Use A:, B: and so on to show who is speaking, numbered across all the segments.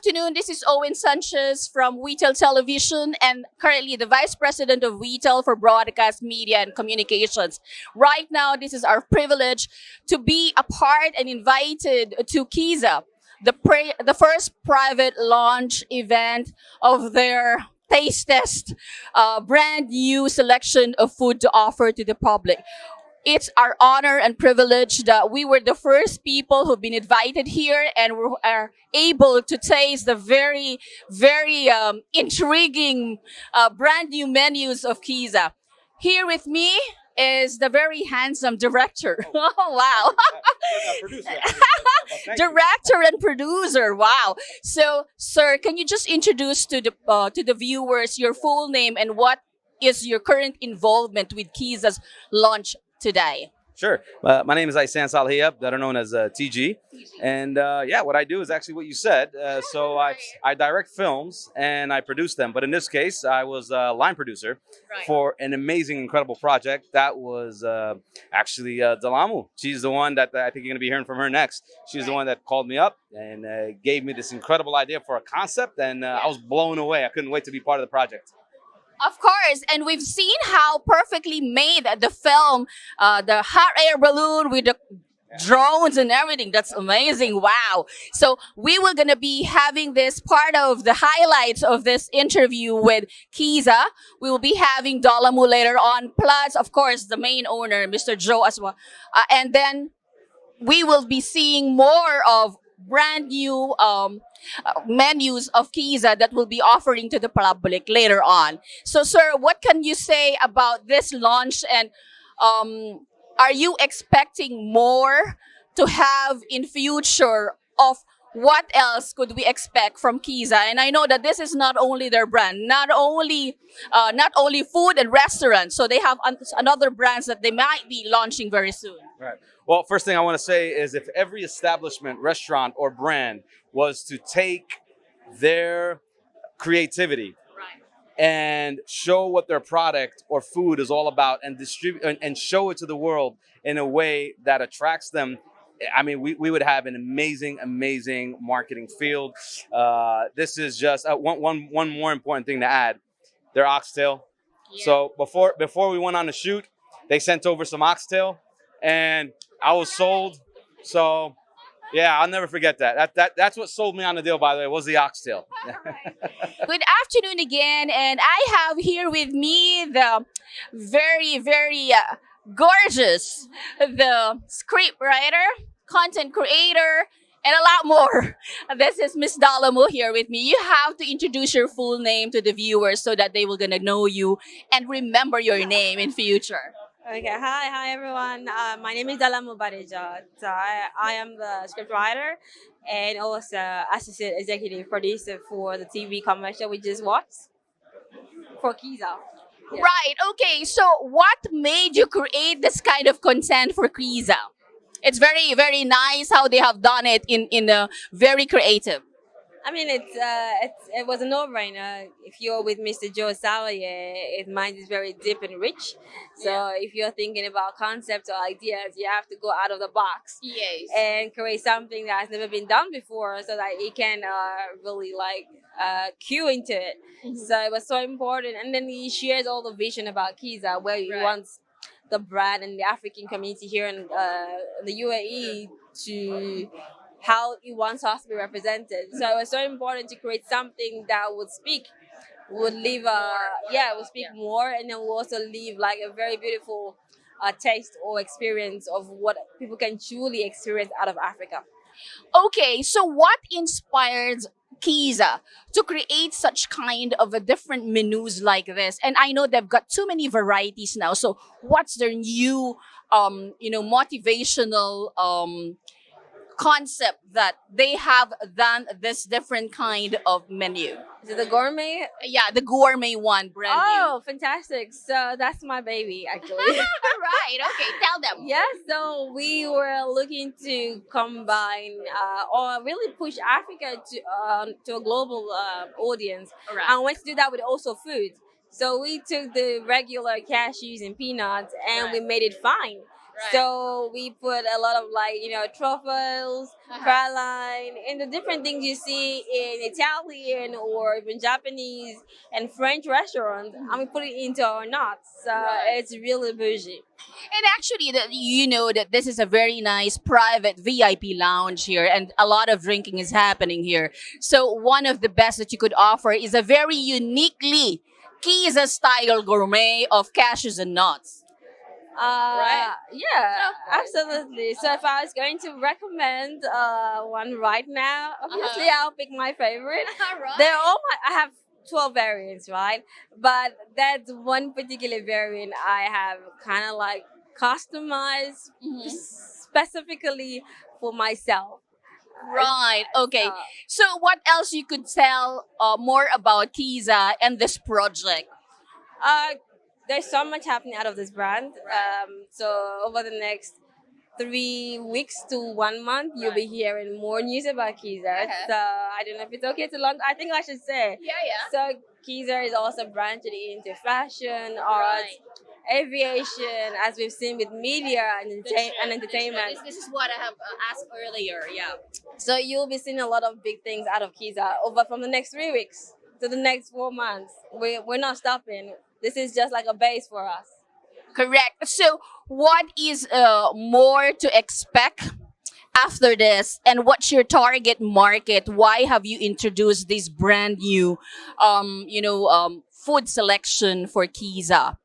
A: afternoon. This is Owen Sanchez from WeTel Television and currently the Vice President of WeTel for Broadcast Media and Communications. Right now, this is our privilege to be a part and invited to Kiza, the first private launch event of their taste test, brand new selection of food to offer to the public. It's our honor and privilege that we were the first people who've been invited here and we are able to taste the very intriguing brand new menus of Kiza. Here with me is the very handsome director. Oh, wow. Director and producer. Wow. So, sir, can you just introduce to the viewers your full name and what is your current involvement with Kiza's launch today?
B: Sure. My name is Isan Salihab, better known as TG. And yeah, what I do is actually what you said. I direct films and I produce them. But in this case, I was a line producer for an amazing, incredible project. That was actually Dalamu. She's the one that I think you're going to be hearing from her next. She's the one that called me up and gave me this incredible idea for a concept. And I was blown away. I couldn't wait to be part of the project.
A: Of course, and we've seen how perfectly made the film, the hot air balloon with the drones and everything. That's amazing. Wow. So we were going to be having this part of the highlights of this interview with Kiza. We will be having Dolamu later on, plus, of course, the main owner, Mr. Joe as well. And then we will be seeing more of brand new menus of Kiza that will be offering to the public later on. So, sir, what can you say about this launch? And are you expecting more to have in future of what else could we expect from Kiza? And I know that this is not only their brand, not only food and restaurants. So they have another brands that they might be launching very soon.
B: Right. Well, first thing I want to say is if every establishment, restaurant, or brand was to take their creativity and show what their product or food is all about and distribute and show it to the world in a way that attracts them, I mean, we would have an amazing marketing field. This is just one more important thing to add. Their oxtail. Yeah. So before we went on the shoot, they sent over some oxtail and I was sold. So yeah, I'll never forget that. That's what sold me on the deal, by the way, was the oxtail.
A: Good afternoon again. And I have here with me the very gorgeous, the script writer, content creator, and a lot more. This is Miss Dalamu here with me. You have to introduce your full name to the viewers so that they will gonna know you and remember your name in future.
C: Okay, hi everyone. My name is Dalamu Bareja. I am the scriptwriter and also assistant executive producer for the TV commercial we just watched for Kiza. Yeah.
A: Right. Okay. So, what made you create this kind of content for Kiza? It's very nice how they have done it in a very creative.
C: I mean, it was a no-brainer. If you're with Mr. Joe Salier, his mind is very deep and rich. So if you're thinking about concepts or ideas, you have to go out of the box.
A: Yes.
C: And create something that has never been done before, so that it can really cue into it. Mm-hmm. So it was so important. And then he shares all the vision about Kiza, where he wants the brand and the African community here in the UAE to how it wants us to be represented. So it was so important to create something that would speak more, and then will also leave like a very beautiful taste or experience of what people can truly experience out of Africa.
A: Okay, so what inspired Kiza to create such kind of a different menus like this? And I know they've got too many varieties now. So what's their new, motivational concept that they have done this different kind of menu?
C: Is it the gourmet?
A: Yeah, the gourmet one, brand new.
C: Oh, fantastic. So that's my baby, actually.
A: Right, okay, tell them.
C: Yeah, so we were looking to combine or really push Africa to a global audience.
A: Right.
C: And wanted to do that with also food. So we took the regular cashews and peanuts and we made it fine. So we put a lot of like, truffles, praline, and the different things you see in Italian or even Japanese and French restaurants. And we put it into our nuts. So it's really bougie.
A: And actually, that you know that this is a very nice private VIP lounge here, and a lot of drinking is happening here. So one of the best that you could offer is a very uniquely Kiza style gourmet of cashews and nuts.
C: Yeah, absolutely. So if I was going to recommend one right now, obviously I'll pick my favorite. They're all I have 12 variants, right? But that's one particular variant I have kind of like customized specifically for myself.
A: Right. Okay.
C: Uh,
A: So what else you could tell more about Kiza and this project?
C: uh, there's so much happening out of this brand. So over the next 3 weeks to 1 month, you'll be hearing more news about Kiza. So I don't know if it's okay to launch. I think I should say. So Kiza is also branching into fashion, art, aviation, as we've seen with media and, entertainment.
A: This is what I have asked earlier. Yeah.
C: So you'll be seeing a lot of big things out of Kiza over from the next 3 weeks to the next 4 months. We're not stopping. This is just like a base for us.
A: Correct. So, what is more to expect after this, and what's your target market? Why have you introduced this brand new, food selection for Kiza?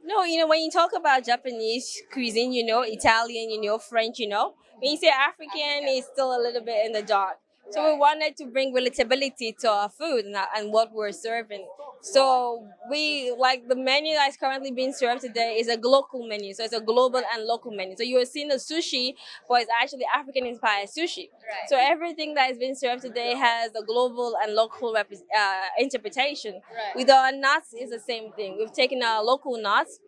C: No, when you talk about Japanese cuisine, Italian, French, when you say African, it's still a little bit in the dark. So we wanted to bring relatability to our food and what we're serving. So we like the menu that's currently being served today is a local menu. So it's a global and local menu. So you are seeing the sushi, but it's actually African inspired sushi. So everything that is being served today has a global and local interpretation. With our nuts, is the same thing. We've taken our local nuts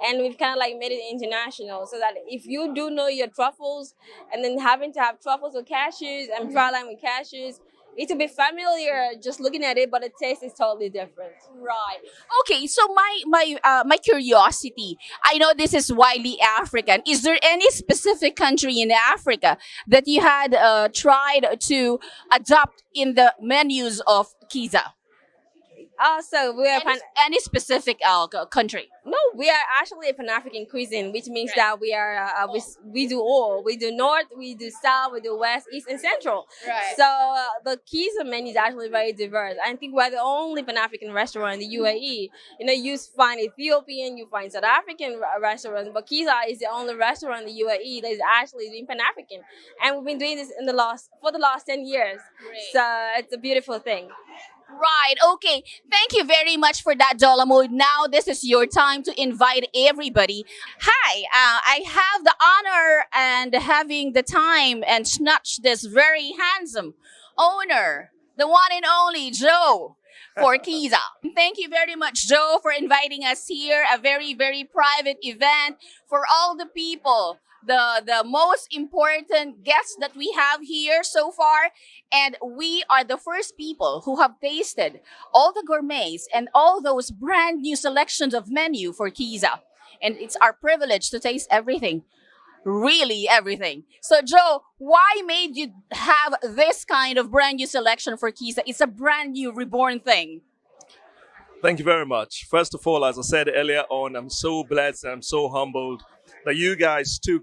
C: and we've kind of like made it international, so that if you do know your truffles, and then having to have truffles with cashews and praline with cashews, it will be familiar just looking at it, but the taste is totally different.
A: Right. Okay. So my curiosity. I know this is widely African. Is there any specific country in Africa that you had tried to adopt in the menus of Kiza?
C: Also, we are
A: Any specific country?
C: no, we are actually a Pan African cuisine, which means that we are we do all. We do north, we do south, we do west, east, and central. So the Kiza menu is actually very diverse. I think we're the only Pan African restaurant in the UAE. You find Ethiopian, you find South African restaurants, but Kiza is the only restaurant in the UAE that is actually doing Pan African, and we've been doing this for the last 10 years. So it's a beautiful thing.
A: Right. Okay. Thank you very much for that, Dolamo. Now this is your time to invite everybody. Hi. I have the honor and having the time and snatch this very handsome owner, the one and only Joe for Kiza. Thank you very much, Joe, for inviting us here. A very, very private event for all the people. The most important guests that we have here so far, and we are the first people who have tasted all the gourmets and all those brand new selections of menu for Kiza, and it's our privilege to taste everything, really everything. So Joe, why made you have this kind of brand new selection for Kiza? It's a brand new reborn thing.
D: Thank you very much. First of all, as I said earlier on, I'm so blessed and I'm so humbled that you guys took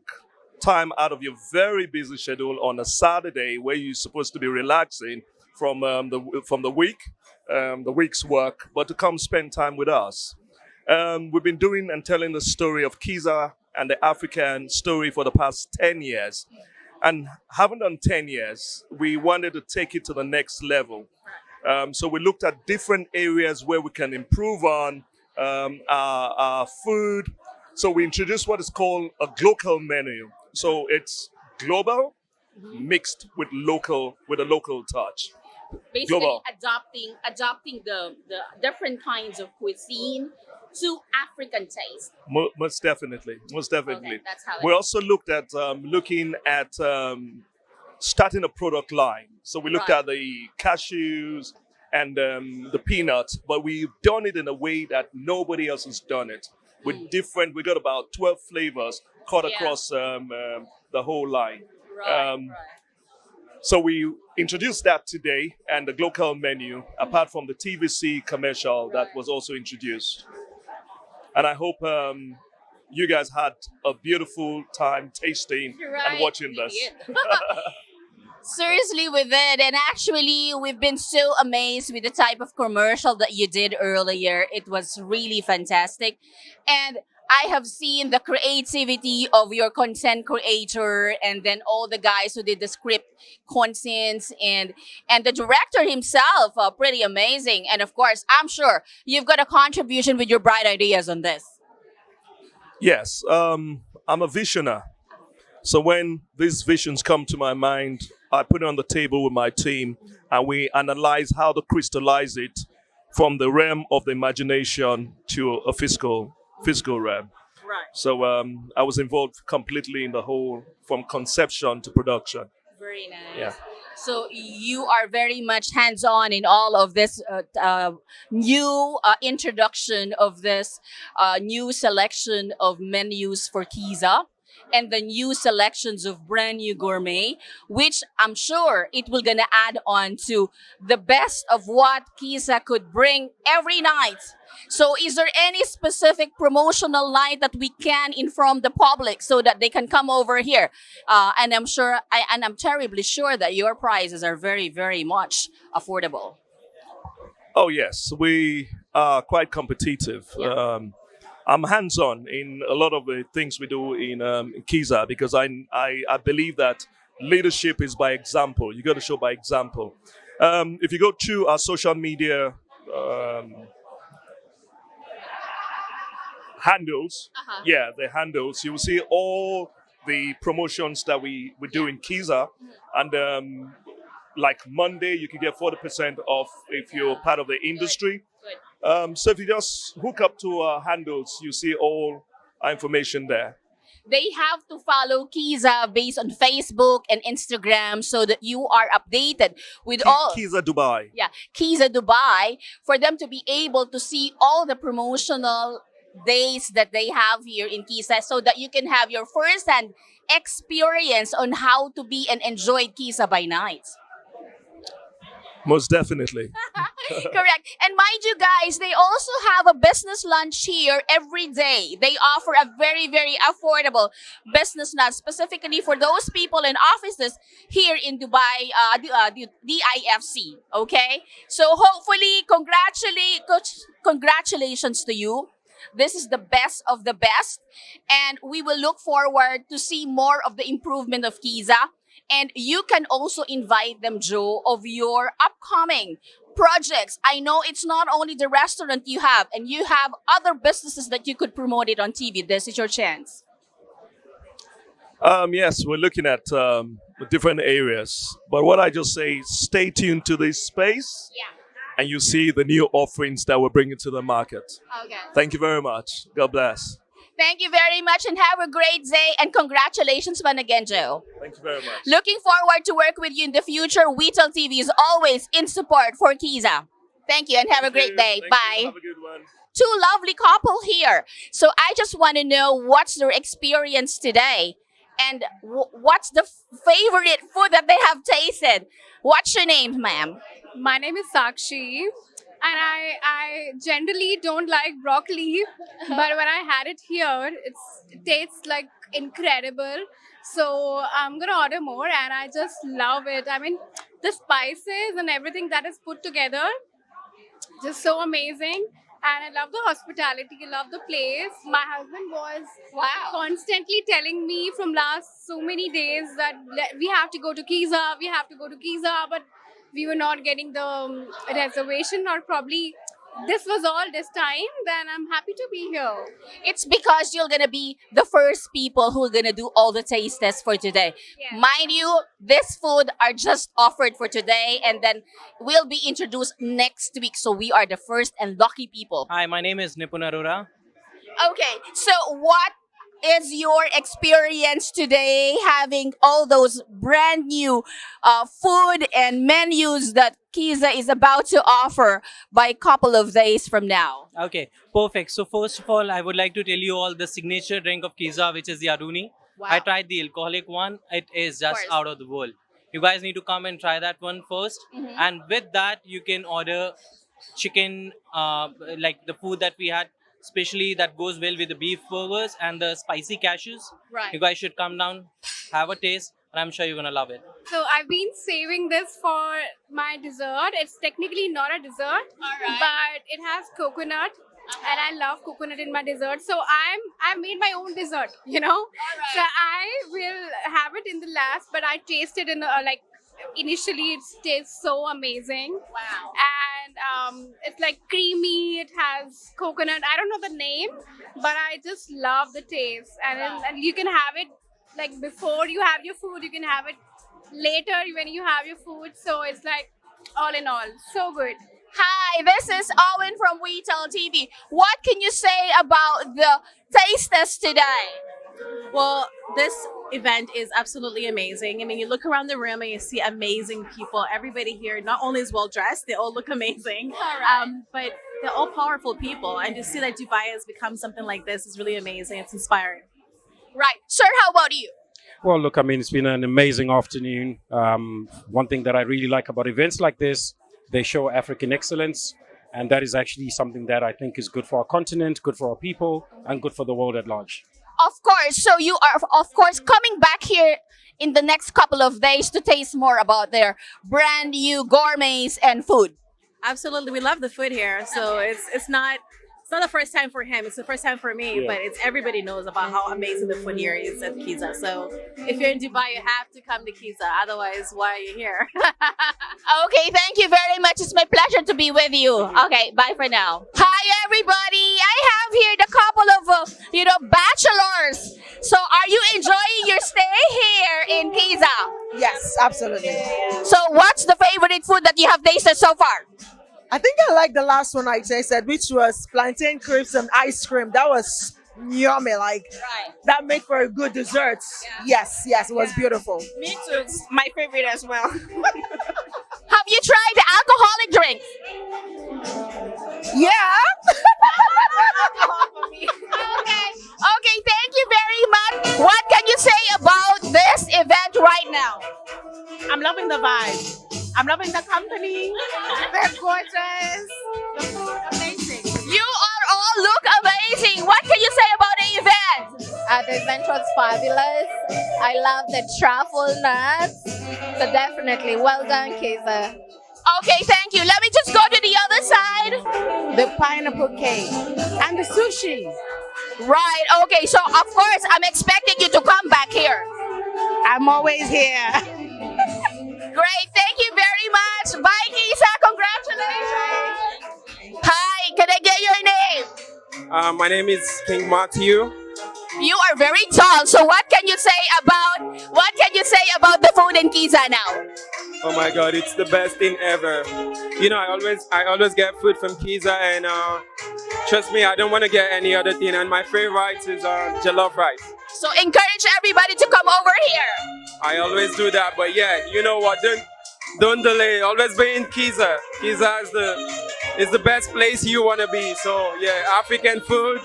D: time out of your very busy schedule on a Saturday where you're supposed to be relaxing from the week's work, but to come spend time with us. We've been doing and telling the story of Kiza and the African story for the past 10 years. And having done 10 years, we wanted to take it to the next level. So we looked at different areas where we can improve on our food. So we introduced what is called a local menu. So it's global mixed with a local touch.
A: Basically
D: Global.
A: adopting the different kinds of cuisine to African taste.
D: Most definitely.
A: Okay, that's how
D: We also looked at starting a product line. So we looked at the cashews and the peanuts, but we've done it in a way that nobody else has done it. We got about 12 flavors cut
A: Yeah.
D: across the whole line.
A: Right,
D: Um, So we introduced that today, and the local menu, apart from the TVC commercial that was also introduced. And I hope you guys had a beautiful time tasting and watching this.
A: Seriously, we did. And actually, we've been so amazed with the type of commercial that you did earlier. It was really fantastic. And I have seen the creativity of your content creator and then all the guys who did the script contents and the director himself. Pretty amazing. And of course, I'm sure you've got a contribution with your bright ideas on this.
D: Yes, I'm a visioner. So when these visions come to my mind, I put it on the table with my team and we analyze how to crystallize it from the realm of the imagination to a physical realm.
A: Right.
D: So I was involved completely in the whole, from conception to production.
A: Very nice.
D: Yeah.
A: So you are very much hands-on in all of this new introduction of this new selection of menus for Kiza and the new selections of brand new gourmet, which I'm sure it will gonna add on to the best of what Kiza could bring every night. So is there any specific promotional night that we can inform the public so that they can come over here? And I'm terribly sure that your prices are very, very much affordable.
D: Oh yes, we are quite competitive. I'm hands-on in a lot of the things we do in Kiza because I believe that leadership is by example. You got to show by example. If you go to our social media handles, the handles, you will see all the promotions that we do in Kiza, and like Monday, you can get 40% off if you're part of the industry. So if you just hook up to our handles, you see all our information there.
A: They have to follow Kiza based on Facebook and Instagram so that you are updated with all.
D: Kiza Dubai.
A: Yeah, Kiza Dubai, for them to be able to see all the promotional days that they have here in Kiza so that you can have your first-hand experience on how to be and enjoy Kiza by night.
D: Most definitely.
A: Correct. And mind you guys, they also have a business lunch here every day. They offer a very, very affordable business lunch specifically for those people in offices here in Dubai, DIFC. Okay? So hopefully, congratulations to you. This is the best of the best. And we will look forward to see more of the improvement of Kiza. And you can also invite them, Joe, of your upcoming projects. I know it's not only the restaurant you have, and you have other businesses that you could promote it on TV. This is your chance.
D: Yes, we're looking at different areas. But what I just say, stay tuned to this space.
A: Yeah.
D: And you see the new offerings that we're bringing to the market.
A: Okay.
D: Thank you very much. God bless.
A: Thank you very much and have a great day. And congratulations once again, Joe.
D: Thank you very much.
A: Looking forward to work with you in the future. Wetel TV is always in support for Kiza. Thank you and have a great day.
D: Thank
A: Bye.
D: you. Have a good one.
A: Two lovely couple here. So I just want to know what's their experience today and what's the favorite food that they have tasted. What's your name, ma'am?
E: My name is Sakshi, and I generally don't like broccoli, but when I had it here, it tastes like incredible. So I'm gonna order more, and I just love it. I mean, the spices and everything that is put together, just so amazing. And I love the hospitality, I love the place. My husband was constantly telling me from last so many days that we have to go to Kiza, but we were not getting the reservation, or probably this was all this time. Then I'm happy to be here.
A: It's because you're gonna be the first people who are gonna do all the taste tests for today.
E: Yes.
A: Mind you, this food are just offered for today and then will be introduced next week. So we are the first and lucky people.
F: Hi, my name is Nipun Arora.
A: Okay, so what is your experience today having all those brand new food and menus that Kiza is about to offer by a couple of days from now?
F: Okay, perfect. So first of all, I would like to tell you all the signature drink of Kiza, which is the Aruni.
A: Wow.
F: I tried the alcoholic one. It is just
A: course.
F: out of the world. You guys need to come and try that one first. And with that, you can order chicken, like the food that we had, especially that goes well with the beef burgers and the spicy cashews.
A: Right.
F: You guys should come down, have a taste, and I'm sure you're gonna love it.
E: So I've been saving this for my dessert. It's technically not a dessert, but it has coconut, and I love coconut in my dessert. So I made my own dessert, you know. So I will have it in the last, but I tasted in the like initially it tastes so amazing.
A: Wow.
E: And it's like creamy. It has coconut. I don't know the name, but I just love the taste. And you can have it like before you have your food. You can have it later when you have your food. So it's like all in all, so good.
A: Hi, this is Owen from WeTel TV. What can you say about the taste test today?
G: Well, this event is absolutely amazing. I mean, you look around the room and you see amazing people. Everybody here not only is well dressed, they all look amazing, but they're all powerful people. And to see that Dubai has become something like this is really amazing. It's inspiring.
A: Right. Sir, how about you?
H: Well, look, I mean, it's been an amazing afternoon. One thing that I really like about events like this, they show African excellence. And that is actually something that I think is good for our continent, good for our people, and good for the world at large.
A: Of course. So you are, of course, coming back here in the next couple of days to taste more about their brand new gourmets and food.
G: Absolutely. We love the food here. So it's not the first time for him. It's the first time for me, but it's everybody knows about how amazing the food here is at Kiza. So if you're in Dubai, you have to come to Kiza. Otherwise, why are you here?
A: Okay, thank you very much. It's my pleasure to be with you. Okay, bye for now. Hi, everybody. I have here the couple of, bachelors. So are you enjoying your stay here in Kiza?
I: Yes, absolutely.
A: So what's the favorite food that you have tasted so far?
I: I think I like the last one I tasted, which was plantain crisps and ice cream. That was yummy. Like that made for a good dessert. Yes, it was beautiful.
G: Me too. It's my favorite as well.
A: Have you tried the alcoholic drink?
I: Yeah.
A: Okay, thank you very much. What can you say about this event right now?
G: I'm loving the vibe. I'm loving the company. They're gorgeous. The food, amazing.
A: You all look amazing. What can you say about the event?
J: The event was fabulous. I love the truffle nuts. So definitely, well done, Kiza.
A: Okay, thank you. Let me just go to the other side.
J: The pineapple cake and the sushi.
A: Right, okay. So, of course, I'm expecting you to come back here.
J: I'm always here.
A: Great, thank you very much. Bye, Kiza. Congratulations. Hi, can I get your name?
K: My name is King Matthew.
A: You are very tall. So, what can you say about the food in Kiza now?
K: Oh my God, it's the best thing ever. I always get food from Kiza, and trust me, I don't want to get any other thing. And my favorite is jollof rice.
A: So, encourage everybody to come over here.
K: I always do that, but yeah, you know what? Don't delay. Always be in Kiza. Kiza is the best place you want to be. So yeah, African food,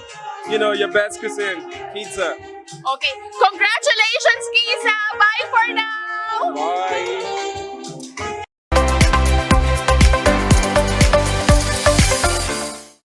K: your best cuisine, Kiza.
A: Okay, congratulations, Kiza. Bye for now.
K: Bye.